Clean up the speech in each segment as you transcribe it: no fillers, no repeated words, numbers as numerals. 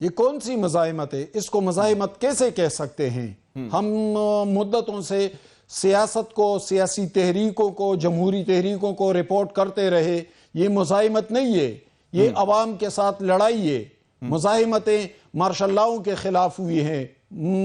یہ کون سی مزاحمت ہے؟ اس کو مزاحمت کیسے کہہ سکتے ہیں؟ ہم مدتوں سے سیاست کو، سیاسی تحریکوں کو، جمہوری تحریکوں کو رپورٹ کرتے رہے. یہ مزاحمت نہیں ہے، یہ عوام کے ساتھ لڑائی ہے. مزاحمتیں مارشل لاؤں کے خلاف ہوئی ہیں،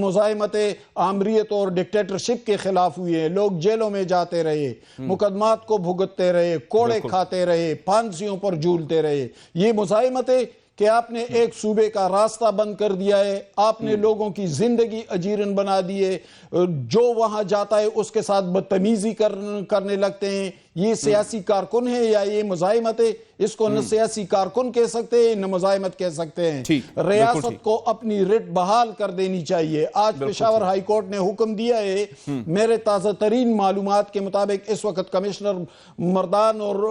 مزاحمتیں آمریت اور ڈکٹیٹرشپ کے خلاف ہوئی ہیں. لوگ جیلوں میں جاتے رہے، مقدمات کو بھگتتے رہے، کوڑے کھاتے رہے، پھانسیوں پر جھولتے رہے. یہ مزاحمتیں کہ آپ نے ایک صوبے کا راستہ بند کر دیا ہے، آپ نے لوگوں کی زندگی اجیرن بنا دیے، جو وہاں جاتا ہے اس کے ساتھ بدتمیزی کرنے لگتے ہیں. یہ سیاسی کارکن ہے یا یہ مزاحمت ہے؟ اس کو نہ سیاسی کارکن کہہ سکتے ہیں نہ مزاحمت کہہ سکتے ہیں. ریاست کو اپنی رٹ بحال کر دینی چاہیے. آج پشاور ہائی کورٹ نے حکم دیا ہے، میرے تازہ ترین معلومات کے مطابق اس وقت کمشنر مردان اور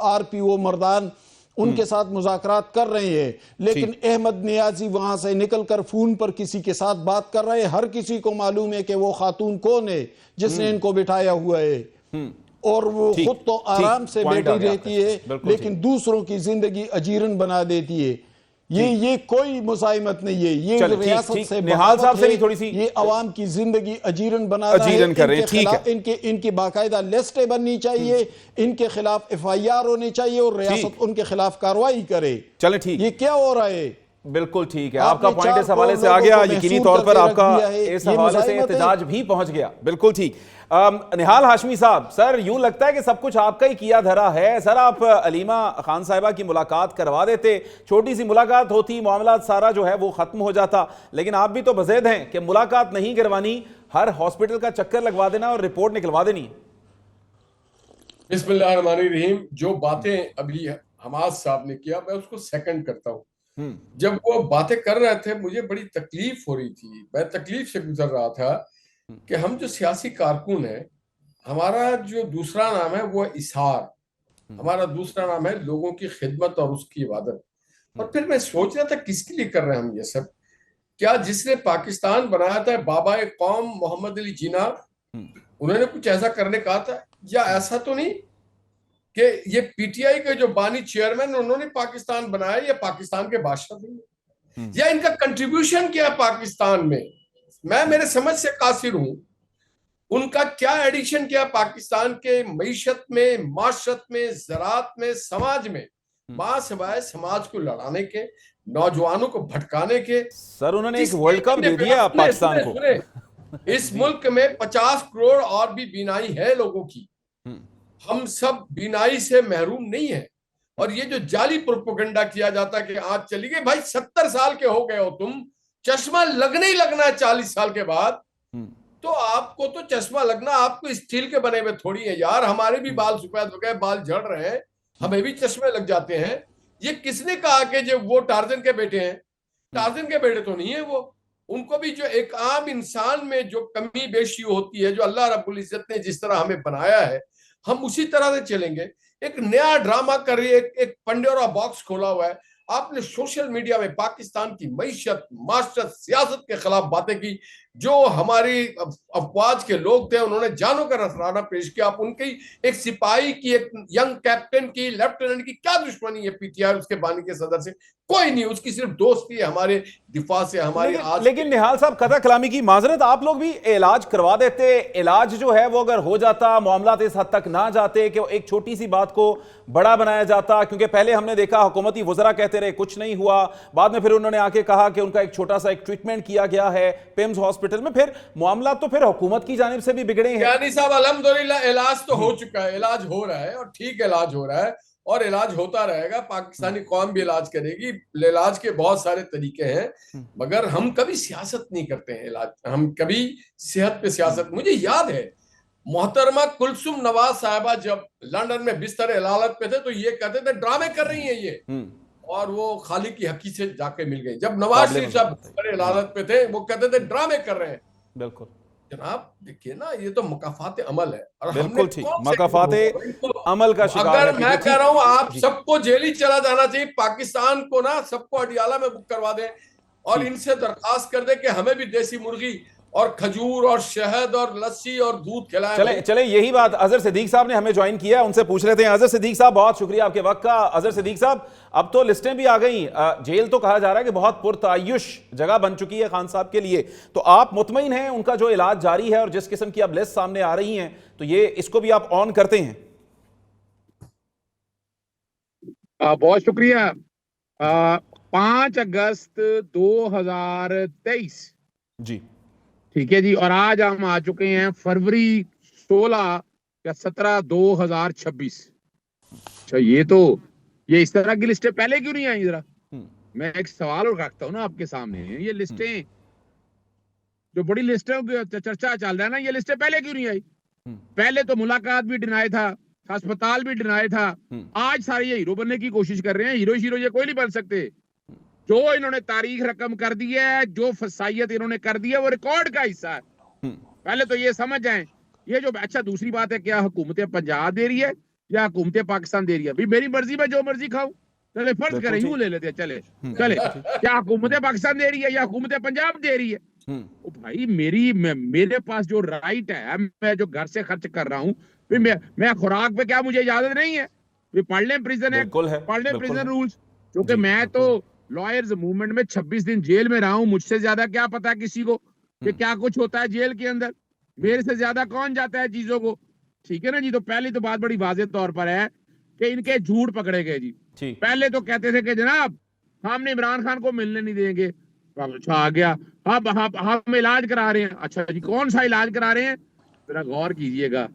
آر پی او مردان ان کے ساتھ مذاکرات کر رہے ہیں، لیکن احمد نیازی وہاں سے نکل کر فون پر کسی کے ساتھ بات کر رہے ہیں. ہر کسی کو معلوم ہے کہ وہ خاتون کون ہے جس نے ان کو بٹھایا ہوا ہے، اور وہ خود تو آرام سے بیٹھی رہتی ہے لیکن دوسروں کی زندگی اجیرن بنا دیتی ہے. یہ کوئی مزاحمت نہیں ہے، یہ ریاست سے بغاوت ہے، یہ عوام کی زندگی اجیرن بنا رہا ہے. ان کی باقاعدہ لسٹیں بننی چاہیے، ان کے خلاف ایف آئی آر ہونے چاہیے اور ریاست ان کے خلاف کارروائی کرے. چلیں ٹھیک، یہ کیا ہو رہا ہے؟ بالکل ٹھیک ہے، آپ کا پوائنٹ اس حوالے سے آ گیا، یقینی طور پر آپ کا اس حوالے سے احتجاج بھی پہنچ گیا. بالکل ٹھیک. نہال ہاشمی صاحب، سر یوں لگتا ہے کہ سب کچھ آپ کا ہی کیا دھرا ہے. سر آپ علیمہ خان صاحبہ کی ملاقات کروا دیتے، چھوٹی سی ملاقات ہوتی، معاملات سارا جو ہے وہ ختم ہو جاتا. لیکن آپ بھی تو بزید ہیں کہ ملاقات نہیں کروانی، ہر ہاسپٹل کا چکر لگوا دینا اور رپورٹ نکلوا دینی. بسم اللہ الرحمن الرحیم. جو باتیں ابھی حماس صاحب نے کیا میں اس کو سیکنڈ کرتا ہوں. جب وہ باتیں کر رہے تھے مجھے بڑی تکلیف ہو رہی تھی، میں تکلیف سے گزر رہا تھا کہ ہم جو سیاسی کارکن ہیں، ہمارا جو دوسرا نام ہے وہ اثار، ہمارا دوسرا نام ہے لوگوں کی خدمت اور اس کی عبادت. اور پھر میں سوچ رہا تھا کس کے لیے کر رہے ہیں ہم یہ سب. کیا جس نے پاکستان بنایا تھا بابا قوم محمد علی جناح، انہوں نے کچھ ایسا کرنے کہا تھا؟ یا ایسا تو نہیں کہ یہ پی ٹی آئی کے جو بانی چیئرمین انہوں نے پاکستان بنایا، یا پاکستان کے بادشاہ بھی، یا ان کا کنٹریبیوشن کیا پاکستان میں؟ میں میرے سمجھ سے قاصر ہوں. ان کا کیا ایڈیشن کیا پاکستان کے معیشت میں، معاشرت میں، زراعت میں، سماج میں، ماں سوائے سماج کو لڑانے کے، نوجوانوں کو بھٹکانے کے. سر انہوں نے ایک ورلڈ کپ دے دیا پاکستان کو. اس ملک میں 50 کروڑ اور بھی بینائی ہے لوگوں کی، ہم سب بینائی سے محروم نہیں ہیں. اور یہ جو جعلی پروپیگنڈا کیا جاتا ہے کہ آج چلی گئی، بھائی 70 سال کے ہو گئے ہو تم، چشمہ لگنے ہی لگنا ہے 40 سال کے بعد. تو آپ کو تو چشمہ لگنا، آپ کو اسٹیل کے بنے میں تھوڑی ہے یار. ہمارے بھی بال سفید ہو گئے، بال جھڑ رہے ہیں، ہمیں بھی چشمے لگ جاتے ہیں. یہ کس نے کہا کہ جو وہ ٹارزن کے بیٹے ہیں؟ ٹارزن کے بیٹے تو نہیں ہیں وہ. ان کو بھی جو ایک عام انسان میں جو کمی بیشی ہوتی ہے، جو اللہ رب العزت نے جس طرح ہمیں بنایا ہے، ہم اسی طرح سے چلیں گے. ایک نیا ڈرامہ کر رہی ہے، ایک پنڈورا باکس کھولا ہوا ہے. آپ نے سوشل میڈیا میں پاکستان کی معیشت، معاشرت، سیاست کے خلاف باتیں کی. جو ہماری افواج کے لوگ تھے انہوں نے جانوں کا نذرانہ پیش کیا. آپ ان کی ایک سپاہی کی، ایک ینگ کیپٹن کی، لیفٹیننٹ کی کیا دشمنی ہے پی ٹی آئی اس کے بانی کے صدر سے؟ کوئی نہیں. اس کی صرف دوستی ہے ہمارے دفاع سے. ہماری لیکن نہال صاحب، قطع کلامی کی معذرت، آپ لوگ بھی علاج کروا دیتے. علاج جو ہے وہ اگر ہو جاتا، معاملات اس حد تک نہ جاتے کہ ایک چھوٹی سی بات کو بڑا بنایا جاتا. کیونکہ پہلے ہم نے دیکھا حکومتی وزراء کہتے رہے کچھ نہیں ہوا، بعد میں پھر انہوں نے آ کے کہا کہ ان کا ایک چھوٹا سا ایک ٹریٹمنٹ کیا گیا ہے پیمز ہاسپٹل میں. پھر معاملات تو پھر حکومت کی جانب سے بھی بگڑے ہیں. یعنی صاحب الحمدللہ علاج تو ہو چکا ہے، علاج ہو رہا ہے اور ٹھیک علاج ہو رہا ہے اور علاج ہوتا رہے گا. پاکستانی قوم بھی علاج کرے گی. علاج کے بہت سارے طریقے ہیں، مگر ہم کبھی سیاست نہیں کرتے ہیں. علاج ہم کبھی صحت پہ سیاست. مجھے یاد ہے محترمہ کلثوم نواز صاحبہ جب لندن میں بستر علالت پہ تھے تو یہ کہتے تھے ڈرامے کر رہی ہیں یہ، اور وہ خالق کی حقی سے جا کے مل گئی. جب نواز شریف صاحب بستر علالت پہ تھے وہ کہتے تھے ڈرامے کر رہے ہیں. بالکل جناب دیکھیے نا، یہ تو مکافات عمل ہے. اور بالکل ٹھیک، مکافات عمل کا شکار ہے. اگر میں کہہ رہا ہوں آپ سب کو جیل ہی چلا جانا چاہیے. پاکستان کو نا سب کو اڈیالہ میں بک کروا دیں اور ان سے درخواست کر دیں کہ ہمیں بھی دیسی مرغی اور کھجور اور شہد اور لسی اور دودھ کھلائیں. چلیں یہی بات اظہر صدیق صاحب نے ہمیں جوائن کیا ہے, ان سے پوچھ لیتے ہیں. اظہر صدیق صاحب بہت شکریہ آپ کے وقت کا. اظہر صدیق صاحب, اب تو لسٹیں بھی آ گئیں, جیل تو کہا جا رہا ہے کہ بہت پرتعیش جگہ بن چکی ہے خان صاحب کے لیے, تو آپ مطمئن ہیں ان کا جو علاج جاری ہے اور جس قسم کی اب لسٹ سامنے آ رہی ہیں تو یہ اس کو بھی آپ آن کرتے ہیں؟ بہت شکریہ. 5 اگست 2023 جی ٹھیک ہے جی, اور آج ہم آ چکے ہیں فروری 16 یا 17 2026. اچھا, یہ اس طرح کی لسٹیں پہلے کیوں نہیں آئیں؟ ذرا میں ایک سوال رکھتا ہوں نا آپ کے سامنے, یہ لسٹیں جو بڑی لسٹوں کی چرچا چل رہا ہے نا, یہ لسٹیں پہلے کیوں نہیں آئی؟ پہلے تو ملاقات بھی ڈینائی تھا, ہسپتال بھی ڈینائی تھا, آج سارے یہ ہیرو بننے کی کوشش کر رہے ہیں. ہیرو یہ کوئی نہیں بن سکتے. جو انہوں نے تاریخ رقم کر دی ہے, جو فسائیت انہوں نے کر دی ہے, وہ ریکارڈ کا حصہ ہے. پہلے تو یہ سمجھ جائیں. یہ جو اچھا دوسری بات ہے, کیا حکومت پنجاب دے رہی ہے یا حکومت پاکستان دے رہی ہے؟ بھی میری مرضی میں جو مرضی کھاؤں, چلے فرض کریں یوں لے لیتے ہیں, چلے کیا حکومت پاکستان دے رہی ہے یا حکومت پنجاب دے رہی ہے؟ بھائی میرے پاس جو رائٹ ہے, میں جو گھر سے خرچ کر رہا ہوں, میں خوراک پہ کیا مجھے اجازت نہیں ہے؟ پڑھ لیں پریزن ایکٹ, پڑھ لیں پریزن رولز. کیونکہ میں تو لائرز موومنٹ میں 26 دن جیل میں رہا ہوں, مجھ سے زیادہ کیا پتا کسی کو کہ کیا کچھ ہوتا ہے جیل کے اندر؟ میرے سے زیادہ کون جاتا ہے چیزوں کو؟ ٹھیک ہے نا جی. تو پہلی تو بات بڑی واضح طور پر ہے کہ ان کے جھوٹ پکڑے گئے جی. پہلے تو کہتے تھے کہ جناب ہم نے عمران خان کو ملنے نہیں دیں گے. اچھا آ گیا, ہم علاج کرا رہے ہیں. اچھا جی, کون سا علاج کرا رہے ہیں؟ ذرا غور کیجئے گا,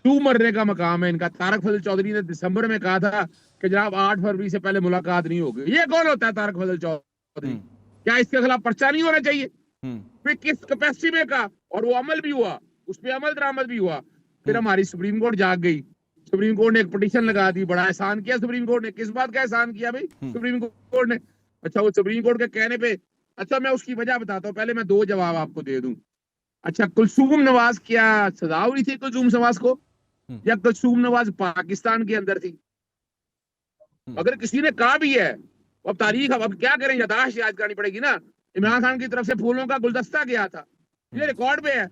تو مرنے کا مقام ہے ان کا. طارق فضل چودھری نے دسمبر میں کہا تھا کہ جناب 8 فروری سے پہلے ملاقات نہیں ہوگی. یہ کون ہوتا ہے طارق فضل چودھری؟ کیا اس کے خلاف پرچہ نہیں ہونا چاہیے؟ پھر کس کیپیسٹی میں کہا, اور وہ عمل بھی ہوا, اس پہ عمل درآمد بھی ہوا. پھر ہماری سپریم کورٹ جاگ گئی, سپریم کورٹ نے ایک پٹیشن لگا دی. بڑا احسان کیا سپریم کورٹ نے. کس بات کا احسان کیا بھائی سپریم کورٹ نے؟ اچھا, وہ سپریم کورٹ کے کہنے پہ, اچھا میں اس کی وجہ بتاتا ہوں, پہلے میں 2 جواب آپ کو دے دوں. اچھا, کلثوم نواز کیا سزا ہوئی تھی کلثوم نواز کو, یا کلثوم نواز پاکستان کے اندر تھی؟ اگر کسی نے کہا بھی ہے, اب تاریخ اب کیا کریں, یادداشت یاد کرنی پڑے گی نا. عمران خان کی طرف سے پھولوں کا گلدستہ گیا تھا, یہ ریکارڈ پہ ہے.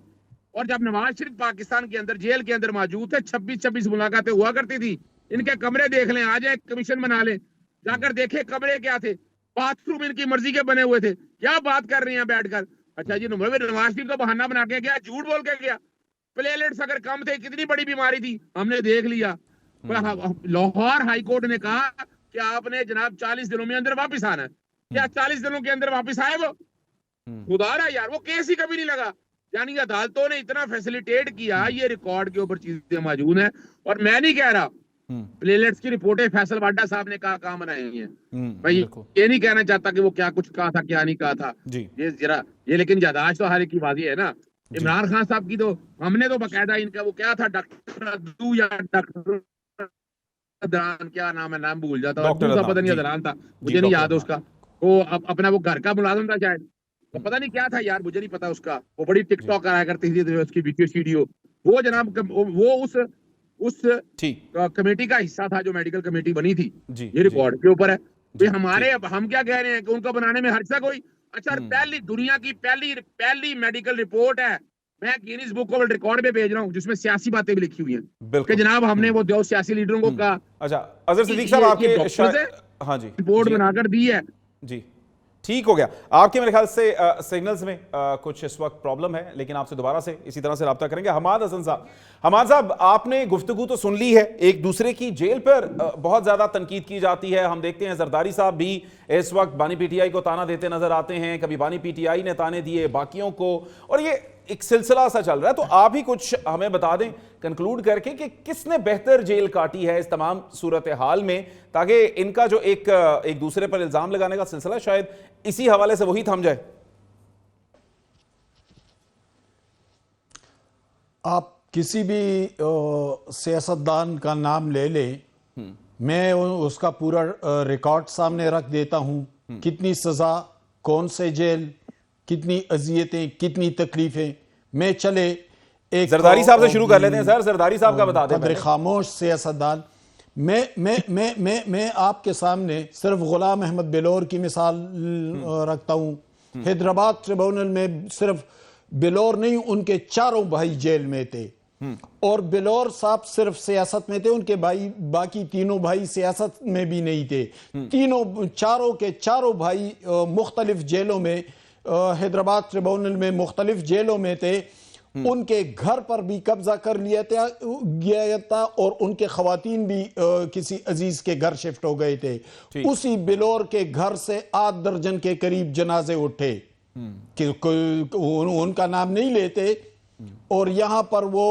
اور جب نواز شریف پاکستان کے اندر جیل کے اندر موجود تھے, 26 ملاقاتیں ہوا کرتی تھی. ان کے کمرے دیکھ لیں, آ جائیں کمیشن بنا لیں, جا کر دیکھیں کمرے کیا تھے. باتھ روم ان کی مرضی کے بنے ہوئے تھے. کیا بات کر رہے ہیں بیٹھ کر؟ اچھا جی, نواز شریف کا بہانہ بنا کے گیا, جھوٹ بول کے گیا. پلیٹس اگر کم تھے, کتنی بڑی بیماری تھی ہم نے دیکھ لیا. لاہور ہائی کورٹ نے کہا کہ آپ نے جناب 40 دنوں میں اندر واپس آنا ہے. کیا 40 دنوں کے اندر واپس آئے وہ؟ خدا رہا یار, وہ کیس ہی کبھی نہیں لگا. یعنی عدالتوں نے اتنا فیسلیٹیٹ کیا, یہ ریکارڈ کے اوپر چیزیں موجود ہیں. اور میں نہیں کہہ رہا, پلیٹس کی رپورٹیں فیصل واڈا صاحب نے کہا کام بنائی ہیں. میں یہ نہیں کہنا چاہتا کہ وہ کیا کچھ کہا تھا کیا نہیں کہا تھا, یہ لیکن یادداشت تو ہر ایک کی واضح ہے نا. عمران خان صاحب کی تو ہم نے تو باقاعدہ ان کا وہ کیا تھا, ڈاکٹر ادو یا ڈاکٹر ادران, کیا نام ہے, نام بھول جاتا, پتہ نہیں ادران تھا, مجھے نہیں یاد اس کا. وہ اپنا وہ گھر کا ملازم تھا شاید, تو پتہ نہیں کیا تھا یار, مجھے نہیں پتا اس کا. وہ بڑی ٹک ٹاک کرایا کرتی تھی, اس کی ویڈیو. وہ جناب وہ اس کمیٹی کا حصہ تھا جو میڈیکل کمیٹی بنی تھی. یہ ریکارڈ کے اوپر ہے. ہمارے ہم کیا کہہ رہے ہیں کہ ان کو بنانے میں حرصہ کوئی. اچھا, پہلی دنیا کی پہلی میڈیکل رپورٹ ہے, میں گینیز بک آف ریکارڈ پہ بھیج رہا ہوں, جس میں سیاسی باتیں بھی لکھی ہوئی ہیں کہ جناب ہم نے وہ دو سیاسی لیڈروں کو کہا. اچھا اظہر صدیق صاحب, آپ کے ہاں جی رپورٹ بنا کر دی ہے. جی ٹھیک ہو گیا. آپ کے میرے خیال سے سگنلز میں کچھ اس وقت پرابلم ہے, لیکن آپ سے دوبارہ سے اسی طرح سے رابطہ کریں گے. حماد حسن صاحب, حماد صاحب آپ نے گفتگو تو سن لی ہے, ایک دوسرے کی جیل پر بہت زیادہ تنقید کی جاتی ہے. ہم دیکھتے ہیں زرداری صاحب بھی اس وقت بانی پی ٹی آئی کو تانا دیتے نظر آتے ہیں, کبھی بانی پی ٹی آئی نے تانے دیے باقیوں کو, اور یہ ایک سلسلہ سا چل رہا ہے. تو آپ ہی کچھ ہمیں بتا دیں کنکلوڈ کر کے کہ کس نے بہتر جیل کاٹی ہے اس تمام صورتحال میں, تاکہ ان کا جو ایک دوسرے پر الزام لگانے کا سلسلہ شاید اسی حوالے سے وہی تھم جائے. آپ کسی بھی سیاستدان کا نام لے لیں, میں اس کا پورا ریکارڈ سامنے رکھ دیتا ہوں, کتنی سزا, کون سے جیل, کتنی اذیتیں, کتنی تکلیفیں. میں چلے ایک زرداری صاحب سے شروع کر لیتے ہیں. سر زرداری صاحب کا بتا دیں. قدر خاموش سیاستدان, میں آپ کے سامنے صرف غلام احمد بلور کی مثال رکھتا ہوں. حیدرآباد ٹریبونل میں صرف بلور نہیں، ان کے چاروں بھائی جیل میں تھے، اور بلور صاحب صرف سیاست میں تھے، ان کے بھائی باقی تینوں بھائی سیاست میں بھی نہیں تھے، چاروں کے چاروں بھائی مختلف جیلوں میں، حیدرآباد ٹریبونل میں مختلف جیلوں میں تھے، ان کے گھر پر بھی قبضہ کر لیا گیا تھا، اور ان کے خواتین بھی کسی عزیز کے گھر شفٹ ہو گئے تھے۔ اسی بلور کے گھر سے 8 درجن کے قریب جنازے اٹھے، کہ ان کا نام نہیں لیتے، اور یہاں پر وہ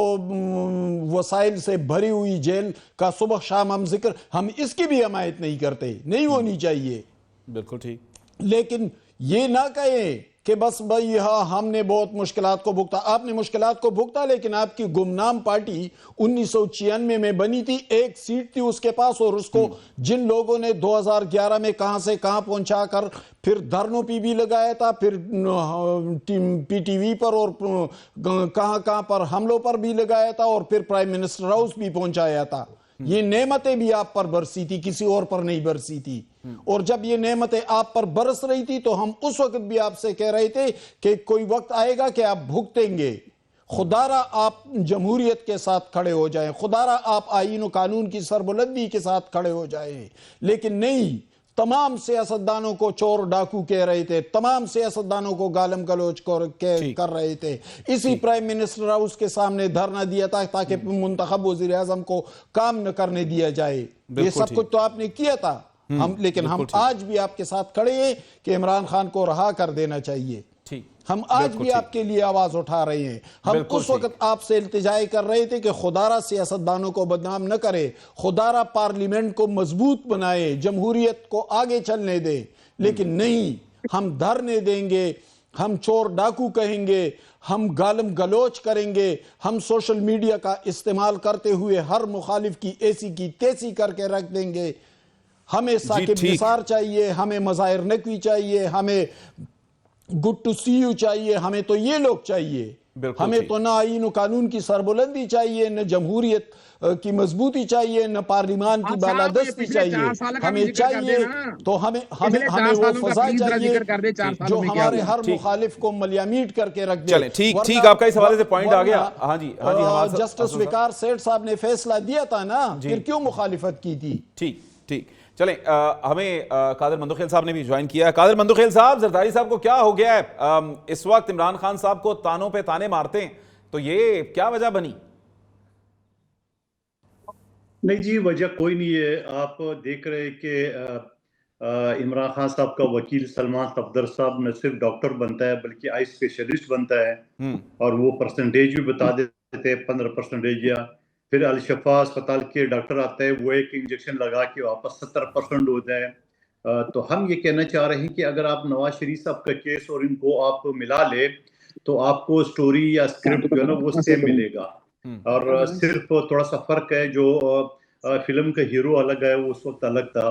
وسائل سے بھری ہوئی جیل کا صبح شام ہم اس کی بھی حمایت نہیں کرتے، نہیں ہونی چاہیے، بالکل ٹھیک، لیکن یہ نہ کہیں کہ بس بھائی ہاں ہم نے بہت مشکلات کو بھگتا۔ آپ نے مشکلات کو بھگتا، لیکن آپ کی گمنام پارٹی 1996 میں بنی تھی، 1 سیٹ تھی اس کے پاس، اور اس کو جن لوگوں نے 2011 میں کہاں سے کہاں پہنچا کر پھر دھرنوں پہ بھی لگایا تھا، پھر پی ٹی وی پر اور کہاں کہاں پر حملوں پر بھی لگایا تھا، اور پھر پرائم منسٹر ہاؤس بھی پہنچایا تھا، یہ نعمتیں بھی آپ پر برسی تھی، کسی اور پر نہیں برسی تھی، اور جب یہ نعمتیں آپ پر برس رہی تھی تو ہم اس وقت بھی آپ سے کہہ رہے تھے کہ کوئی وقت آئے گا کہ آپ بھگتیں گے، خدا را آپ جمہوریت کے ساتھ کھڑے ہو جائیں، خدا را آپ آئین و قانون کی سربلندی کے ساتھ کھڑے ہو جائیں، لیکن نہیں، تمام سیاستدانوں کو چور ڈاکو کہہ رہے تھے، تمام سیاستدانوں کو گالم گلوچ کر رہے تھے، اسی پرائم منسٹر ہاؤس کے سامنے دھرنا دیا تھا تاکہ منتخب وزیر اعظم کو کام نہ کرنے دیا جائے، یہ سب کچھ تو آپ نے کیا تھا، لیکن ہم آج بھی آپ کے ساتھ کھڑے ہیں کہ عمران خان کو رہا کر دینا چاہیے، ہم آج بھی آپ کے لیے آواز اٹھا رہے ہیں، ہم اس وقت آپ سے التجا کر رہے تھے کہ خدا را سیاستدانوں کو بدنام نہ کرے، خدا را پارلیمنٹ کو مضبوط بنائے، جمہوریت کو آگے چلنے دے، لیکن نہیں، ہم دھرنے دیں گے، ہم چور ڈاکو کہیں گے، ہم گالم گلوچ کریں گے، ہم سوشل میڈیا کا استعمال کرتے ہوئے ہر مخالف کی ایسی کی تیسی کر کے رکھ دیں گے، ہمیں ثاقب نثار چاہیے، ہمیں مظاہر نقوی چاہیے، ہمیں گڈ ٹو سی یو چاہیے، ہمیں تو یہ لوگ چاہیے، ہمیں تو نہ آئین و قانون کی سربلندی چاہیے، نہ جمہوریت کی مضبوطی چاہیے، نہ پارلیمان کی بالادستی چاہیے، ہمیں چاہیے تو ہمیں وہ فضا چاہیے جو ہمارے ہر مخالف کو ملیامیٹ کر کے رکھ دے۔ چلیں ٹھیک، آپ کا اس حوالے سے پوائنٹ آ گیا، ہاں جی جسٹس وقار سیٹھ صاحب نے فیصلہ دیا تھا نا، پھر کیوں مخالفت کی تھی؟ ٹھیک، چلیں ہمیں قادر مندوخیل صاحب نے بھی جوائن کیا ہے۔ قادر مندوخیل صاحب، زرداری صاحب کو کیا ہو گیا ہے؟ اس وقت عمران خان صاحب کو تانوں پہ تانے مارتے ہیں، تو یہ کیا وجہ بنی؟ نہیں جی، وجہ کوئی نہیں ہے، آپ دیکھ رہے کہ عمران خان صاحب کا وکیل سلمان صفدر صاحب نہ صرف ڈاکٹر بنتا ہے بلکہ آئی اسپیشلسٹ بنتا ہے، اور وہ پرسنٹیج بھی بتا دیتے ہیں، 15% یا پھر الشفا اسپتال کے ڈاکٹر آتا ہے، وہ ایک انجیکشن لگا کے واپس 70% ہو جائے۔ تو ہم یہ کہنا چاہ رہے ہیں کہ اگر آپ نواز شریف صاحب کا کیس اور ان کو آپ ملا لے تو آپ کو سٹوری یا اسکرپٹ جو ہے نا وہ سیم ملے گا، اور صرف تھوڑا سا فرق ہے، جو فلم کا ہیرو الگ ہے وہ اس وقت الگ تھا،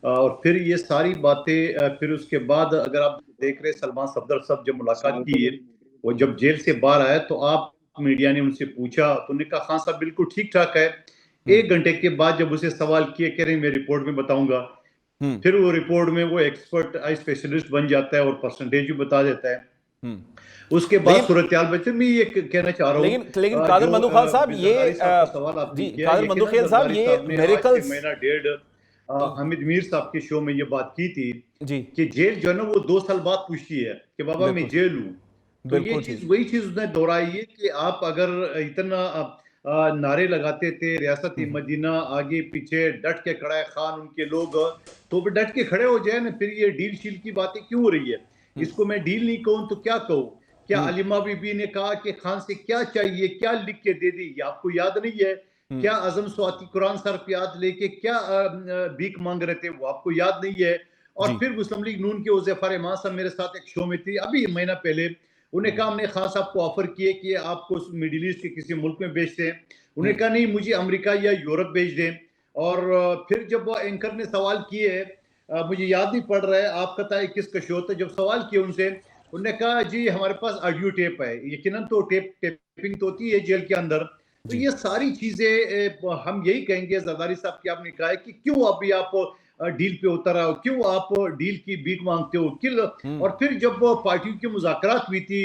اور پھر یہ ساری باتیں پھر اس کے بعد اگر آپ دیکھ رہے سلمان صفدر صاحب جب ملاقات کی، وہ جب جیل سے باہر آئے تو آپ میڈیا نے ان سے پوچھا تو انہوں نے کہا خان صاحب بالکل ٹھیک ٹھاک ہے، 1 گھنٹے کے بعد جب اسے سوال کیے کہہ رہے ہیں میں رپورٹ میں بتاؤں گا، پھر وہ رپورٹ میں وہ ایکسپرٹ آئی اسپیشلسٹ بن جاتا ہے اور پرسنٹیج بھی بتا دیتا ہے، اس کے بعد صورتحال بچے میں یہ کہنا چاہ رہا ہوں۔ لیکن قادر مندوخیل صاحب قادر مندوخیل صاحب یہ میریکلز، مہینہ ڈیڑھ حامد میر صاحب کے شو میں یہ بات کی تھی کہ جیل جو ہے نا وہ 2 سال بعد پوچھتی ہے کہ بابا میں جیل ہوں، تو یہ چیز وہی چیز اس نے دہرائی ہے کہ آپ اگر اتنا نعرے لگاتے تھے ریاست مدینہ آگے پیچھے ڈٹ کے کھڑا ہے خان ان کے لوگ، تو وہ ڈٹ کے کھڑے ہو جائے نا، پھر یہ ڈیل شیل کی باتیں کیوں ہو رہی ہے؟ اس کو میں ڈیل نہیں کہوں تو کیا کہوں؟ کیا علیمہ بی بی نے کہا کہ خان سے کیا چاہیے، کیا لکھ کے دے دی، یہ آپ کو یاد نہیں ہے؟ کیا اعظم سواتی قرآن سر پہ یاد لے کے کیا بھیک مانگ رہے تھے، وہ آپ کو یاد نہیں ہے؟ اور پھر مسلم لیگ نون کے حذیفہ رحمان صاحب میرے ساتھ ایک شو میں تھی ابھی مہینہ پہلے، انہوں نے کہا ہم نے خان صاحب کو آفر کیے کہ آپ کو میڈل ایسٹ کے کسی ملک میں بھیجتے ہیں، انہوں نے کہا نہیں مجھے امریکہ یا یورپ بھیج دیں، اور پھر جب اینکر نے سوال کیے، مجھے یاد نہیں پڑ رہا ہے آپ کا تھا کس کا شو تھا، جب سوال کیے ان سے انہوں نے کہا جی ہمارے پاس آڈیو ٹیپ ہے، یقیناً تو ٹیپنگ تو ہوتی ہے جیل کے اندر، تو یہ ساری چیزیں ہم یہی کہیں گے زرداری صاحب کی آپ نے کہا ہے کہ کیوں ابھی آپ ڈیل پہ اتر آئے ہو، کیوں آپ ڈیل کی بھیک مانگتے ہو، اور پھر جب پارٹیوں کی مذاکرات ہوئی تھی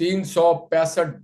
365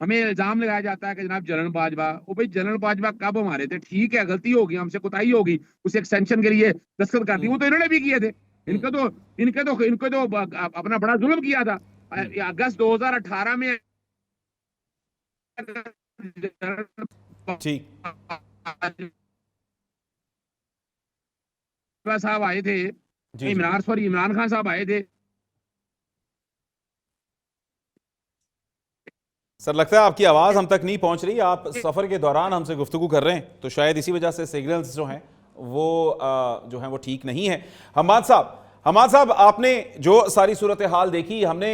ہمیں الزام لگایا جاتا ہے کہ جناب جنرل باجوہ، وہ بھائی جنرل باجوہ کب ہمارے تھے؟ ٹھیک ہے غلطی ہوگی، ہم سے کوتاہی ہوگی، اسے ایکسٹینشن کے لیے دستخط کر دی، وہ تو انہوں نے بھی کیے تھے، ان کو تو اپنا بڑا ظلم کیا تھا۔ اگست 2018 میں ٹھیک صاحب آئے تھے، عمران خان صاحب آئے تھے۔ سر لگتا ہے آپ کی آواز ہم تک نہیں پہنچ رہی، آپ سفر کے دوران ہم سے گفتگو کر رہے ہیں تو شاید اسی وجہ سے سگنلز جو ہیں وہ ٹھیک نہیں ہیں۔ حماد صاحب آپ نے جو ساری صورتحال دیکھی، ہم نے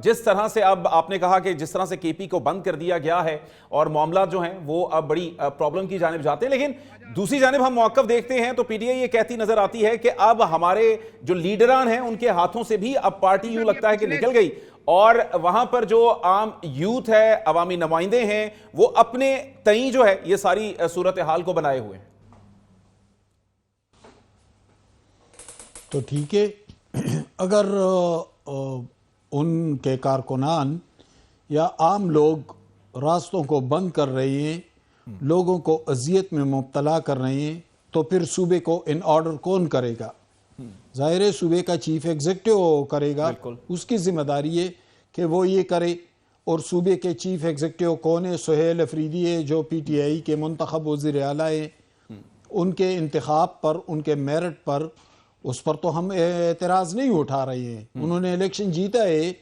جس طرح سے اب آپ نے کہا کہ جس طرح سے کے پی کو بند کر دیا گیا ہے اور معاملات جو ہیں وہ اب بڑی پرابلم کی جانب جاتے ہیں، لیکن دوسری جانب ہم موقف دیکھتے ہیں تو پی ٹی آئی یہ کہتی نظر آتی ہے کہ اب ہمارے جو لیڈران ہیں ان کے ہاتھوں سے بھی اب پارٹی یوں لگتا ہے کہ نکل گئی، اور وہاں پر جو عام یوتھ ہے، عوامی نمائندے ہیں، وہ اپنے تئیں جو ہے یہ ساری صورتحال کو بنائے ہوئے ہیں۔ تو ٹھیک ہے، اگر ان کے کارکنان یا عام لوگ راستوں کو بند کر رہے ہیں، لوگوں کو اذیت میں مبتلا کر رہے ہیں، تو پھر صوبے کو ان آرڈر کون کرے گا؟ ظاہر ہے صوبے کا چیف ایگزیکٹو کرے گا، اس کی ذمہ داری ہے کہ وہ یہ کرے۔ اور صوبے کے چیف ایگزیکٹو کون ہے؟ سہیل افریدی ہے، جو پی ٹی آئی کے منتخب وزیر اعلیٰ ہیں۔ ان کے انتخاب پر، ان کے میرٹ پر، اس پر تو ہم اعتراض نہیں اٹھا رہے ہیں، انہوں نے الیکشن جیتا ہے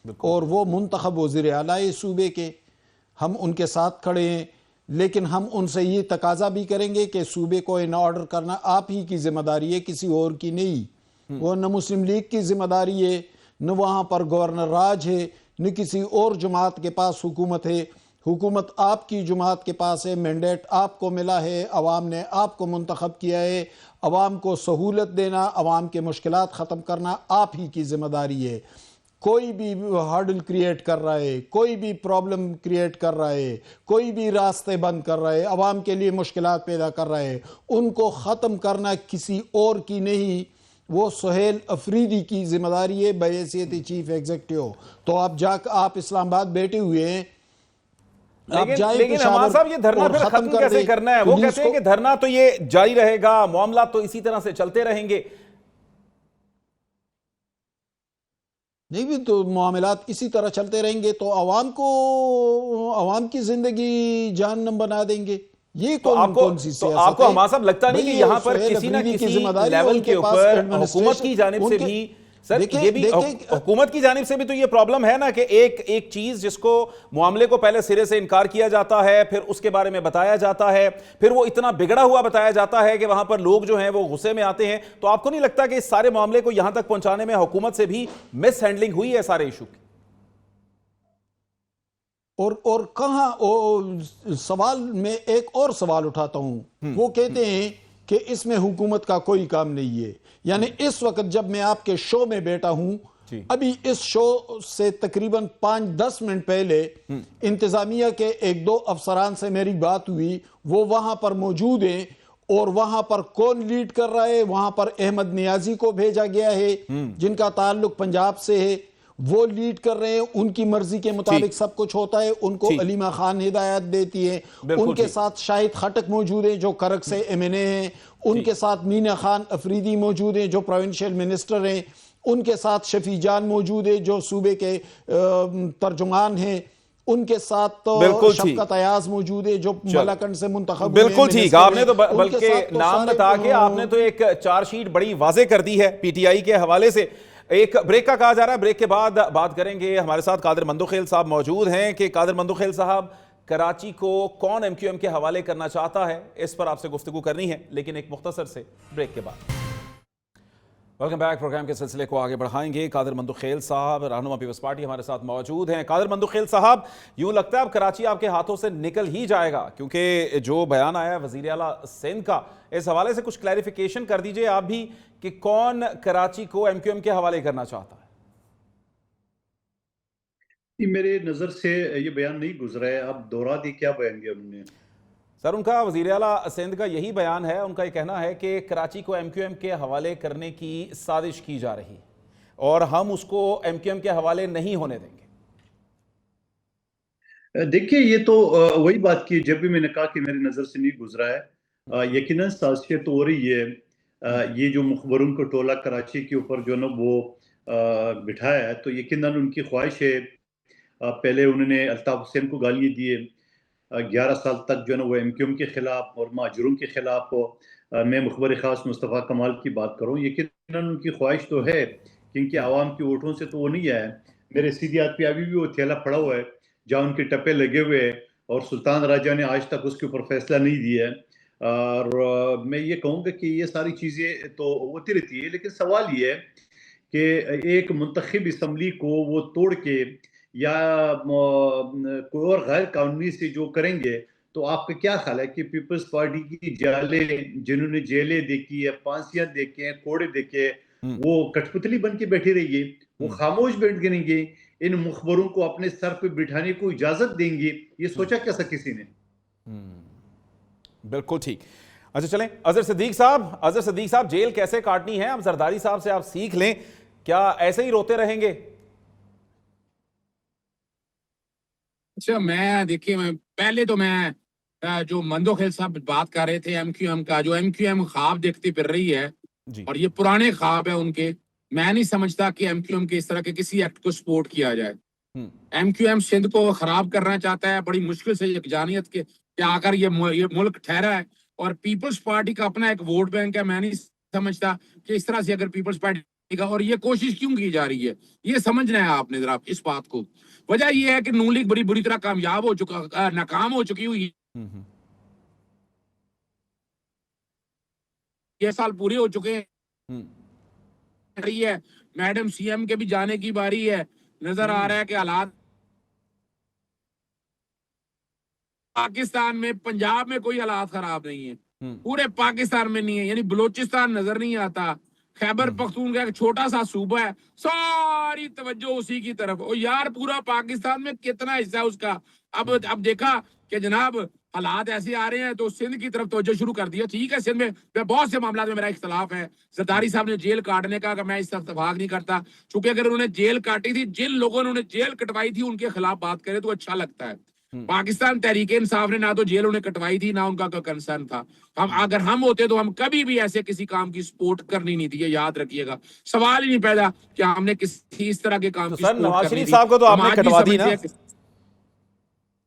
اور وہ منتخب وزیر اعلیٰ ہے صوبے کے، ہم ان کے ساتھ کھڑے ہیں، لیکن ہم ان سے یہ تقاضا بھی کریں گے کہ صوبے کو ان آرڈر کرنا آپ ہی کی ذمہ داری ہے، کسی اور کی نہیں۔ وہ نہ مسلم لیگ کی ذمہ داری ہے، نہ وہاں پر گورنر راج ہے، نہ کسی اور جماعت کے پاس حکومت ہے۔ حکومت آپ کی جماعت کے پاس ہے، مینڈیٹ آپ کو ملا ہے، عوام نے آپ کو منتخب کیا ہے، عوام کو سہولت دینا، عوام کے مشکلات ختم کرنا آپ ہی کی ذمہ داری ہے۔ کوئی بھی ہرڈل کریٹ کر رہا ہے، کوئی بھی پرابلم کریٹ کر رہا ہے، کوئی بھی راستے بند کر رہا ہے، عوام کے لیے مشکلات پیدا کر رہا ہے، ان کو ختم کرنا کسی اور کی نہیں، وہ سہیل افریدی کی ذمہ داری ہے بحیثیت چیف ایگزیکٹو۔ تو آپ اسلام آباد بیٹھے ہوئے ہیں، لیکن حماد صاحب یہ دھرنا پھر ختم کیسے کرنا ہے؟ وہ کہتے ہیں کہ دھرنا تو یہ جاری رہے گا، معاملات تو اسی طرح سے چلتے رہیں گے۔ نہیں بھی تو معاملات اسی طرح چلتے رہیں گے تو عوام کی زندگی جہنم بنا دیں گے۔ یہ کون سی سیاست ہے؟ تو آپ کو حماد صاحب لگتا نہیں کہ یہاں پر کسی نہ کسی لیول کے اوپر حکومت کی جانب سے بھی، سر یہ بھی حکومت کی جانب سے بھی تو یہ پرابلم ہے نا کہ ایک چیز جس کو معاملے کو پہلے سرے سے انکار کیا جاتا ہے، پھر اس کے بارے میں بتایا جاتا ہے، پھر وہ اتنا بگڑا ہوا بتایا جاتا ہے کہ وہاں پر لوگ جو ہیں وہ غصے میں آتے ہیں۔ تو آپ کو نہیں لگتا کہ اس سارے معاملے کو یہاں تک پہنچانے میں حکومت سے بھی مس ہینڈلنگ ہوئی ہے سارے ایشو کی؟ اور کہاں سوال میں ایک اور سوال اٹھاتا ہوں، وہ کہتے ہیں کہ اس میں حکومت کا کوئی کام نہیں ہے۔ یعنی اس وقت جب میں آپ کے شو میں بیٹھا ہوں، ابھی اس شو سے تقریباً 5-10 منٹ پہلے انتظامیہ کے ایک دو افسران سے میری بات ہوئی، وہ وہاں پر موجود ہیں، اور وہاں پر کون لیڈ کر رہا ہے؟ وہاں پر احمد نیازی کو بھیجا گیا ہے جن کا تعلق پنجاب سے ہے، وہ لیڈ کر رہے ہیں، ان کی مرضی کے مطابق سب کچھ ہوتا ہے، ان کو علیمہ خان ہدایت دیتی ہے۔ ان کے ساتھ شاہد خٹک موجود ہیں جو کرک سے ایم این اے ہیں، ان کے ساتھ مینا خان افریدی موجود ہیں جو پروونشل منسٹر ہیں، ان کے ساتھ شفیع جان موجود ہے جو صوبے کے ترجمان ہیں، ان کے ساتھ شفقت ایاز موجود ہے جو ملاکنڈ سے منتخب ہوئے ہیں۔ بالکل ٹھیک، آپ نے تو بلکہ نام بتا کے آپ نے تو ایک چار شیٹ بڑی واضح کر دی ہے پی ٹی آئی کے حوالے سے۔ ایک بریک کا کہا جا رہا ہے، بریک کے بعد بات کریں گے۔ ہمارے ساتھ قادر مندوخیل صاحب موجود ہیں کہ قادر مندوخیل صاحب، کراچی کو کون ایم کیو ایم کے حوالے کرنا چاہتا ہے، اس پر آپ سے گفتگو کرنی ہے، لیکن ایک مختصر سے بریک کے بعد۔ ویلکم بیک، پروگرام کے سلسلے کو آگے بڑھائیں گے۔ قادر مندوخیل صاحب رہنما پیپلز پارٹی ہمارے ساتھ موجود ہیں۔ قادر مندوخیل صاحب، یوں لگتا ہے اب کراچی آپ کے ہاتھوں سے نکل ہی جائے گا، کیونکہ جو بیان آیا ہے وزیر اعلیٰ سندھ کا، اس حوالے سے کچھ کلیریفیکیشن کر دیجئے آپ بھی کہ کون کراچی کو ایم کیو ایم کے حوالے کرنا چاہتا ہے؟ میرے نظر سے یہ بیان نہیں گزرا ہے، اب دوہرا دی کیا بیان دیا انہوں نے؟ سر ان کا وزیر اعلیٰ سندھ کا یہی بیان ہے، ان کا یہ کہنا ہے کہ کراچی کو ایم کیو ایم کے حوالے کرنے کی سازش کی جا رہی ہے اور ہم اس کو ایم کیو ایم کے حوالے نہیں ہونے دیں گے۔ دیکھیے یہ تو وہی بات کی جب بھی میں نے کہا کہ میری نظر سے نہیں گزرا ہے. یقیناً سازشیں تو ہو رہی ہے. یہ جو مخبروں کو ٹولہ کراچی کے اوپر جو نا وہ بٹھایا ہے تو یقیناً ان کی خواہش ہے. پہلے انہوں نے الطاف حسین کو گالیاں دیے 11 سال تک جو ہے نا وہ ایم کیو ایم کے خلاف اور مہاجروں کے خلاف. میں مخبر خاص مصطفیٰ کمال کی بات کروں, یقیناً ان کی خواہش تو ہے کیونکہ عوام کی ووٹوں سے تو وہ نہیں ہے. میرے سیدھی ہاتھ پہ ابھی بھی وہ تھیلا پڑا ہوا ہے جہاں ان کے ٹپے لگے ہوئے ہیں اور سلطان راجہ نے آج تک اس کے اوپر فیصلہ نہیں دیا ہے. اور میں یہ کہوں گا کہ یہ ساری چیزیں تو ہوتی رہتی ہے, لیکن سوال یہ ہے کہ ایک منتخب اسمبلی کو وہ توڑ کے یا کوئی اور غیر قانونی سے جو کریں گے تو آپ کا کیا خیال ہے کہ پیپلز پارٹی کی جالیں جنہوں نے جیلیں دیکھی ہے, پھانسیاں دیکھے ہیں, کوڑے دیکھے, وہ کٹھ پتلی بن کے بیٹھی رہی ہے, وہ خاموش بیٹھ گئیں گے, ان مخبروں کو اپنے سر پہ بٹھانے کو اجازت دیں گے؟ یہ سوچا کیسا کسی نے؟ بالکل ٹھیک. اچھا چلیں اظہر صدیق صاحب جیل کیسے کاٹنی ہے اب زرداری صاحب سے آپ سیکھ لیں, کیا ایسے ہی روتے رہیں گے؟ اچھا میں دیکھیے میں پہلے تو میں جو مندوخیل صاحب بات کر رہے تھے ایم کیو ایم کا, جو ایم کیو ایم خواب دیکھتی پھر رہی ہے اور یہ پرانے خواب ہے ان کے. میں نہیں سمجھتا کہ ایم کیو ایم کے اس طرح کے کسی ایکٹ کو سپورٹ کیا جائے. ایم کیو ایم سندھ کو خراب کرنا چاہتا ہے بڑی مشکل سے یکجانیت کے آ کر یہ ملک ٹھہرا ہے, اور پیپلز پارٹی کا اپنا ایک ووٹ بینک ہے. میں نہیں سمجھتا کہ اس طرح سے اگر پیپلز پارٹی کا, اور یہ کوشش کیوں کی جا رہی ہے یہ سمجھنا ہے آپ نے ذرا اس بات کو. وجہ یہ ہے کہ نون لیگ بڑی بری طرح کامیاب ہو چکا, ناکام ہو چکی ہوئی, یہ سال پورے ہو چکے ہیں. میڈم سی ایم کے بھی جانے کی باری ہے. نظر آ رہا ہے کہ حالات پاکستان میں, پنجاب میں کوئی حالات خراب نہیں ہے, پورے پاکستان میں نہیں ہے. یعنی بلوچستان نظر نہیں آتا, خیبر پختونخوا ایک چھوٹا سا صوبہ ہے, ساری توجہ اسی کی طرف. اور یار پورا پاکستان میں کتنا حصہ ہے اس کا. اب دیکھا کہ جناب حالات ایسے آ رہے ہیں تو سندھ کی طرف توجہ شروع کر دیا. ٹھیک ہے سندھ میں بہت سے معاملات میں میرا اختلاف ہے. زرداری صاحب نے جیل کاٹنے کا میں اس اتفاق نہیں کرتا, چونکہ اگر انہوں نے جیل کاٹی تھی, جن لوگوں نے جیل کٹوائی تھی ان کے خلاف بات کرے تو اچھا لگتا ہے. پاکستان تحریک انصاف نے نہ تو جیل انہیں کٹوائی تھی نہ ان کا کوئی کنسرن تھا. اگر ہم ہوتے تو ہم کبھی بھی ایسے کسی کام کی سپورٹ کرنی نہیں تھی, یہ یاد رکھیے گا. سوال ہی نہیں پیدا کہ ہم نے کسی اس طرح کے کام کی سپورٹ نواز کرنی شریف تھی. صاحب کو تو آپ نے کٹوا دی نا.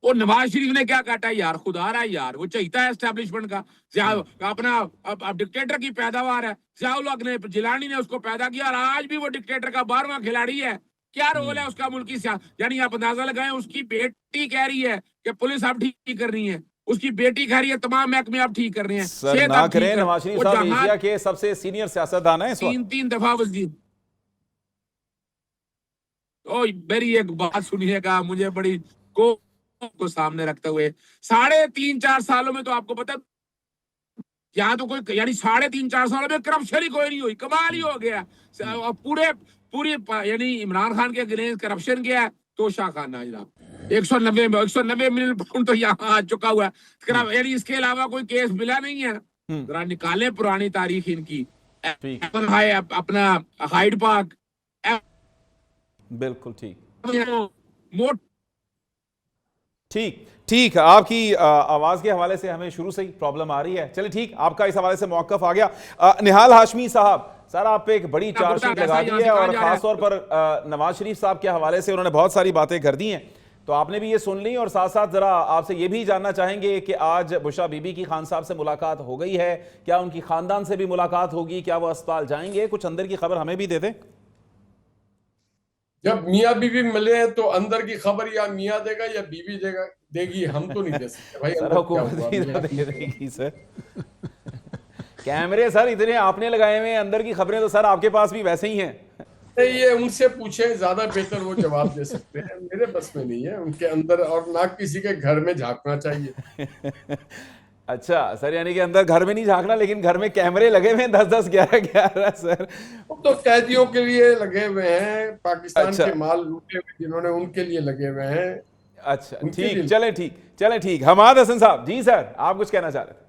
وہ نواز شریف نے کیا کاٹا ہے یار, خدا رہا ہے یار, وہ چاہتا ہے اسٹیبلشمنٹ کا. اپنا ڈکٹیٹر کی پیداوار ہے. ضیاء الحق نے, جیلانی نے اس کو پیدا کیا, اور آج بھی وہ ڈکٹیٹر کا 12واں کھلاڑی ہے. کیا رول ہے اس کا ملکی سیاست؟ یعنی آپ اندازہ لگائیں, اس کی بیٹی کہہ رہی ہے کہ پولیس اب ٹھیک کر رہی ہے, اس کی بیٹی کہہ رہی ہے تمام محکمے اب ٹھیک کر رہے ہیں. سر نہ کریں, نواز شریف صاحب ایشیا کے سب سے سینئر سیاستدان ہیں اس وقت. تین دفعہ وزیر. میری ایک بات سنیے گا, مجھے بڑی کو سامنے رکھتے ہوئے 3.5-4 سالوں میں تو آپ کو پتا یا تو کوئی, یعنی 3.5-4 سالوں میں کرپشن ہی کوئی نہیں ہوئی, کمال ہی ہو گیا. پوری یعنی عمران خان کے اگینسٹ کرپشن کیا ہے تو شاہ خانہ جناب 190 ملین پاؤنڈ تو یہاں آ چکا ہوا ہے. یعنی اس کے علاوہ کوئی کیس ملا نہیں ہے. ذرا نکالیں پرانی تاریخ ان کی. اپنا ہائیڈ پارک, بالکل ٹھیک. آپ کی آواز کے حوالے سے ہمیں شروع سے ہی پرابلم آ رہی ہے. چلے ٹھیک, آپ کا اس حوالے سے موقف آ گیا. نہال ہاشمی صاحب, سر آپ پہ ایک بڑی چارج شیٹ لگا دی ہے اور خاص طور پر نواز شریف صاحب کے حوالے سے انہوں نے بہت ساری باتیں کر دی ہیں, تو آپ نے بھی یہ سن لی. اور ساتھ ساتھ ذرا آپ سے یہ بھی جاننا چاہیں گے کہ آج بشرا بی بی کی خان صاحب سے ملاقات ہو گئی ہے, کیا ان کی خاندان سے بھی ملاقات ہوگی, کیا وہ اسپتال جائیں گے؟ کچھ اندر کی خبر ہمیں بھی دے دیں. جب میاں بیوی ملے ہیں تو اندر کی خبر یا میاں دے گا یا بیوی دے گی, ہم تو نہیں دے سکتے بھائی. سر حکومت بھی دے دے گی سر. کیمرے سر اتنے آپ نے لگائے ہوئے, اندر کی خبریں تو سر آپ کے پاس بھی ویسے ہی ہیں. یہ ان سے پوچھیں, زیادہ بہتر وہ جواب دے سکتے ہیں. میرے بس میں نہیں ہے ان کے اندر, اور نہ کسی کے گھر میں جھانکنا چاہیے. اچھا سر, یعنی کہ اندر گھر میں نہیں جھانکنا, لیکن گھر میں کیمرے لگے ہوئے ہیں 10-10 11-11 سر. تو قیدیوں کے لیے لگے ہوئے ہیں, پاکستان کے مال لوٹے ہوئے جنہوں نے, ان کے لیے لگے ہوئے ہیں. اچھا ٹھیک, چلیں ٹھیک. حماد حسن صاحب جی سر, آپ کچھ کہنا چاہ رہے تھے.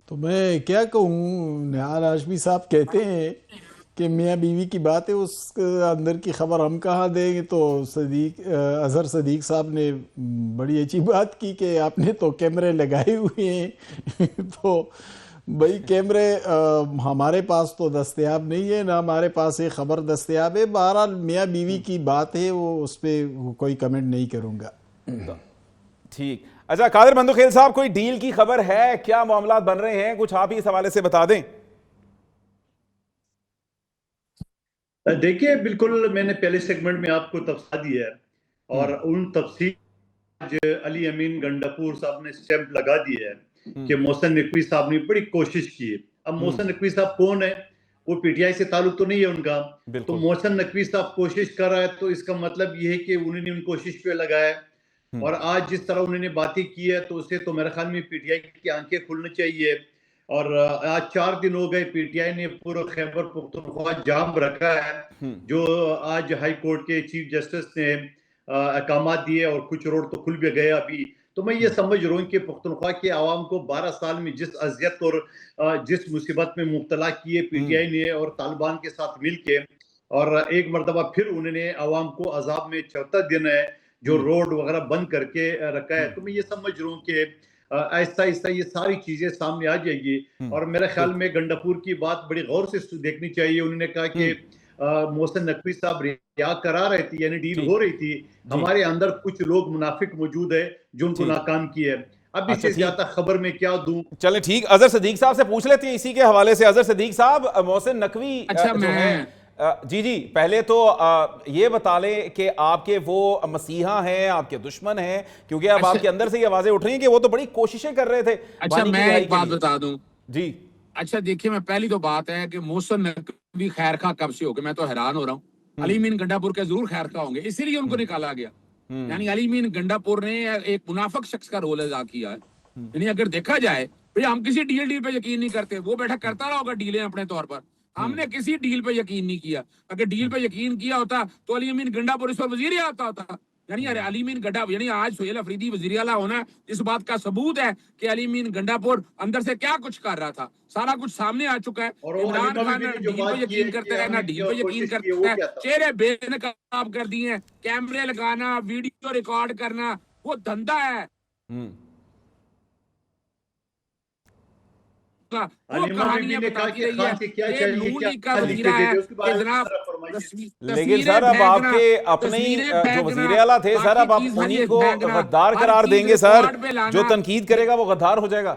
تو میں کیا کہوں, نہال ہاشمی صاحب کہتے ہیں کہ میاں بیوی کی بات ہے، اس اندر کی خبر ہم کہاں دیں گے؟ تو اظہر صدیق صاحب نے بڑی اچھی بات کی کہ آپ نے تو کیمرے لگائے ہوئے ہیں تو بھائی کیمرے ہمارے پاس تو دستیاب نہیں ہے، نہ ہمارے پاس یہ خبر دستیاب ہے۔ بہرحال میاں بیوی کی بات ہے، وہ اس پہ کوئی کمنٹ نہیں کروں گا۔ ٹھیک، اچھا قادر بندوخیل صاحب، کوئی ڈیل کی خبر ہے؟ کیا معاملات بن رہے ہیں؟ کچھ آپ ہی اس حوالے سے بتا دیں۔ دیکھیے بالکل میں نے پہلے سیگمنٹ میں آپ کو تفصیل دیا ہے، اور ان تفصیل آج علی امین گنڈاپور صاحب نے سٹیمپ لگا دیا ہے کہ محسن نقوی صاحب نے بڑی کوشش کی ہے۔ اب محسن نقوی صاحب کون ہے؟ وہ پی ٹی آئی سے تعلق تو نہیں ہے ان کا، تو محسن نقوی صاحب کوشش کر رہا ہے تو اس کا مطلب یہ ہے کہ انہوں نے ان کوشش پہ لگایا ہے، اور آج جس طرح انہوں نے باتیں کی ہے تو اسے تو میرے خیال میں پی ٹی آئی کی آنکھیں کھلنی چاہیے۔ اور آج 4 دن ہو گئے پی ٹی آئی نے پورا خیبر پختونخوا جام رکھا ہے، جو آج ہائی کورٹ کے چیف جسٹس نے احکامات دیے اور کچھ روڈ تو کھل بھی گئے ابھی۔ تو میں یہ سمجھ رہا ہوں کہ پختونخوا کے عوام کو 12 سال میں جس اذیت اور جس مصیبت میں مبتلا کیے پی ٹی آئی نے اور طالبان کے ساتھ مل کے، اور ایک مرتبہ پھر انہوں نے عوام کو عذاب میں 74 دن ہے جو روڈ وغیرہ بند کر کے رکھا ہے، تو میں یہ سمجھ رہا ہوں کہ آہستہ آہستہ یہ ساری چیزیں سامنے آ جائے گی۔ اور میرے خیال میں گنڈاپور کی بات بڑی غور سے دیکھنی چاہیے۔ انہوں نے کہا کہ محسن نقوی صاحب ریا کرا رہے تھے، یعنی ڈیل ہو رہی تھی، ہمارے اندر کچھ لوگ منافق موجود ہے جو ان کو ناکام کیے۔ اب اس سے زیادہ خبر میں کیا دوں؟ چلیں ٹھیک، اظہر صدیق صاحب سے پوچھ لیتے ہیں اسی کے حوالے سے۔ اظہر صدیق صاحب، محسن نقوی جو ہیں، جی پہلے تو یہ بتا لیں کہ آپ کے وہ مسیحا ہیں، آپ کے دشمن ہیں، کیونکہ اب آپ کے اندر سے یہ آوازیں اٹھ رہی ہیں کہ وہ تو بڑی کوششیں کر رہے تھے۔ اچھا میں ایک بات بتا دوں جی، اچھا دیکھیے، میں پہلی تو بات ہے کہ محسن نقوی خیر خواہ کب سے ہو گئے، میں تو حیران ہو رہا ہوں۔ علی امین گنڈاپور کے ضرور خیر خواہ ہوں گے، اسی لیے ان کو نکالا گیا۔ یعنی علی امین گنڈاپور نے ایک منافق شخص کا رول ادا کیا ہے۔ یعنی اگر دیکھا جائے، ہم کسی ڈیل پہ یقین نہیں کرتے، وہ بیٹھا کرتا رہا ہوگا ڈیلیں اپنے طور پر، ہم نے کسی ڈیل پہ یقین نہیں کیا۔ اگر ڈیل پہ یقین کیا ہوتا تو علی امین گنڈاپور اس پر وزیر آتا ہوتا۔ یعنی علی امین گنڈاپور، یعنی آج سہیل افریدی وزیر اعلیٰ ہونا اس بات کا ثبوت ہے کہ علی امین گنڈاپور اندر سے کیا کچھ کر رہا تھا، سارا کچھ سامنے آ چکا ہے۔ عمران خان نہ ڈیل پہ یقین کرتے رہے، نہ ڈیل پہ یقین کرتے ہیں، چہرے بے نقاب کر دیے ہیں، کیمرے لگانا، ویڈیو ریکارڈ کرنا، وہ دھندا ہے۔ لیکن سر اب آپ کے اپنے جو وزیر اعلیٰ تھے سر، اب آپ انہی کو غدار قرار دیں گے سر؟ جو تنقید کرے گا وہ غدار ہو جائے گا۔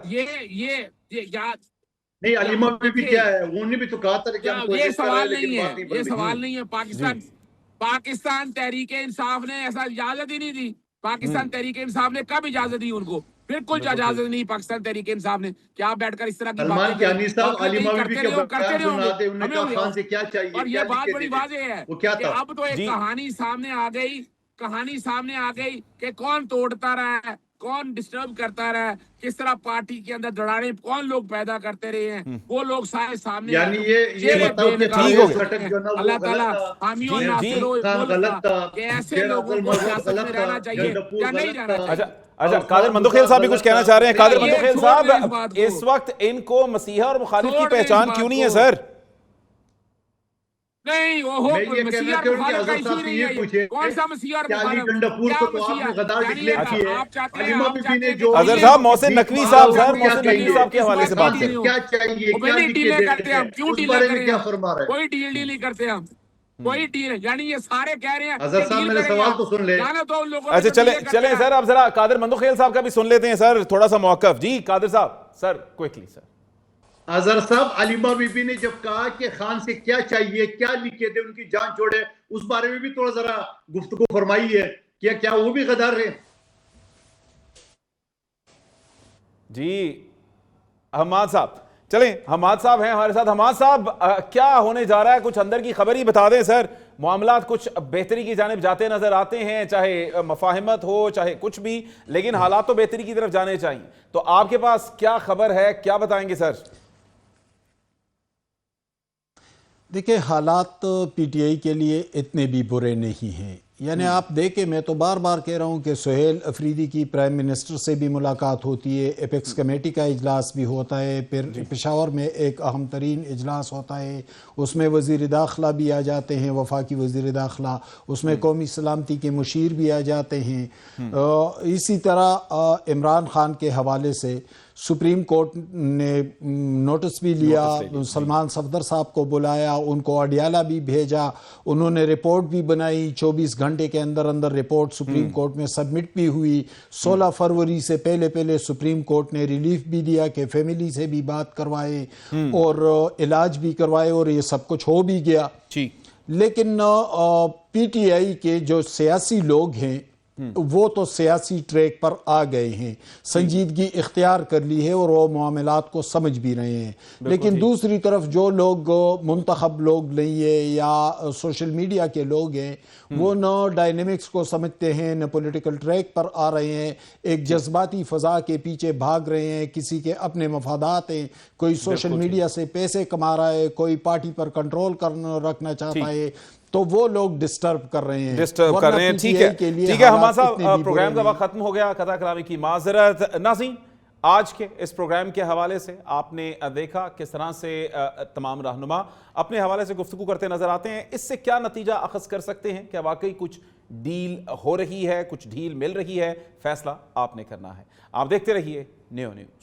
نہیں، علیمہ بھی کیا ہے، انہوں نے بھی تو کہا تھا کہ یہ سوال نہیں ہے، یہ سوال نہیں ہے۔ پاکستان تحریک انصاف نے ایسا اجازت ہی نہیں دی۔ پاکستان تحریک انصاف نے کب اجازت دی ان کو؟ بالکل اجازت نہیں پاکستان تحریک انصاف نے کہ آپ بیٹھ کر اس طرح کی باتیں کرتے رہے ہوں۔ اور یہ بات بڑی واضح ہے کہ اب تو ایک کہانی سامنے آ گئی کہ کون توڑتا رہا ہے، کون ڈسٹرب کرتا رہا ہے، کس طرح پارٹی کے اندر دراڑیں کون لوگ پیدا کرتے رہے ہیں، وہ لوگ سارے سامنے۔ یعنی یہ اللہ تعالیٰ حامیوں ناصروں کہ ایسے لوگوں کو سیاست میں رہنا چاہیے یا نہیں رہنا چاہیے۔ اچھا قادر بندوخیل صاحب بھی کچھ کہنا چاہ رہے ہیں۔ قادر بندوخیل صاحب، اس وقت ان کو مسیحا اور مخالف کی پہچان کیوں نہیں ہے سر؟ نہیں، وہ مسیحا اور مخالف کا ایشو نہیں ہے۔ کون سا مسیحا اور مخالف؟ اظہر صاحب، محسن نقوی صاحب سر، محسن نقوی صاحب کے حوالے سے بات کریں۔ ڈیلیں کرتے ہیں ہم، کیوں ڈیلیں کریں ہم؟ کوئی ڈیل نہیں کرتے ہم، کوئی ڈیل۔ یعنی یہ سارے کہہ رہے ہیں اظہر صاحب میرے سوال تو سن لیں۔ اچھا چلیں سر، اب ذرا قادر بندوخیل صاحب کا بھی سن لیتے ہیں سر، تھوڑا سا موقف۔ جی قادر صاحب، سر کوئکلی سر۔ اظہر صاحب، علیمہ بی بی نے جب کہا کہ خان سے کیا چاہیے، کیا لکھے دے، ان کی جان چھوڑے، اس بارے میں بھی تھوڑا ذرا گفتگو فرمائی ہے، کیا وہ بھی غدار رہے؟ جی حماد صاحب، چلیں حماد صاحب ہیں ہمارے ساتھ۔ حماد صاحب، کیا ہونے جا رہا ہے؟ کچھ اندر کی خبر ہی بتا دیں سر۔ معاملات کچھ بہتری کی جانب جاتے نظر آتے ہیں، چاہے مفاہمت ہو چاہے کچھ بھی، لیکن حالات تو بہتری کی طرف جانے چاہیے۔ تو آپ کے پاس کیا خبر ہے، کیا بتائیں گے سر؟ دیکھیں، حالات پی ٹی آئی کے لیے اتنے بھی برے نہیں ہیں۔ یعنی آپ دیکھیں، میں تو بار بار کہہ رہا ہوں کہ سہیل افریدی کی پرائم منسٹر سے بھی ملاقات ہوتی ہے، ایپیکس کمیٹی کا اجلاس بھی ہوتا ہے، پھر پشاور میں ایک اہم ترین اجلاس ہوتا ہے، اس میں وزیر داخلہ بھی آ جاتے ہیں، وفاقی وزیر داخلہ، اس میں قومی سلامتی کے مشیر بھی آ جاتے ہیں۔ اسی طرح عمران خان کے حوالے سے سپریم کورٹ نے نوٹس بھی لیا، سلمان صفدر صاحب کو بلایا، ان کو اڈیالہ بھی بھیجا، انہوں نے رپورٹ بھی بنائی، 24 گھنٹے کے اندر اندر رپورٹ سپریم کورٹ میں سبمٹ بھی ہوئی۔ 16 فروری سے پہلے سپریم کورٹ نے ریلیف بھی دیا کہ فیملی سے بھی بات کروائے اور علاج بھی کروائے، اور یہ سب کچھ ہو بھی گیا۔ لیکن پی ٹی آئی کے جو سیاسی لوگ ہیں وہ تو سیاسی ٹریک پر آ گئے ہیں، سنجیدگی اختیار کر لی ہے اور وہ معاملات کو سمجھ بھی رہے ہیں۔ لیکن دوسری طرف جو لوگ منتخب لوگ نہیں ہیں یا سوشل میڈیا کے لوگ ہیں، وہ نہ ڈائنامکس کو سمجھتے ہیں، نہ پولیٹیکل ٹریک پر آ رہے ہیں، ایک جذباتی فضا کے پیچھے بھاگ رہے ہیں، کسی کے اپنے مفادات ہیں، کوئی سوشل میڈیا سے پیسے کما رہا ہے، کوئی پارٹی پر کنٹرول رکھنا چاہتا ہے، تو وہ لوگ ڈسٹرب کر رہے ہیں۔ ٹھیک ہے ہمارا صاحب، پروگرام کا وقت ختم ہو گیا، قطع کلامی کی معذرت۔ ناظرین، آج کے اس پروگرام کے حوالے سے آپ نے دیکھا کس طرح سے تمام رہنما اپنے حوالے سے گفتگو کرتے نظر آتے ہیں۔ اس سے کیا نتیجہ اخذ کر سکتے ہیں؟ کیا واقعی کچھ ڈیل ہو رہی ہے، کچھ ڈھیل مل رہی ہے؟ فیصلہ آپ نے کرنا ہے۔ آپ دیکھتے رہیے نیو نیوز۔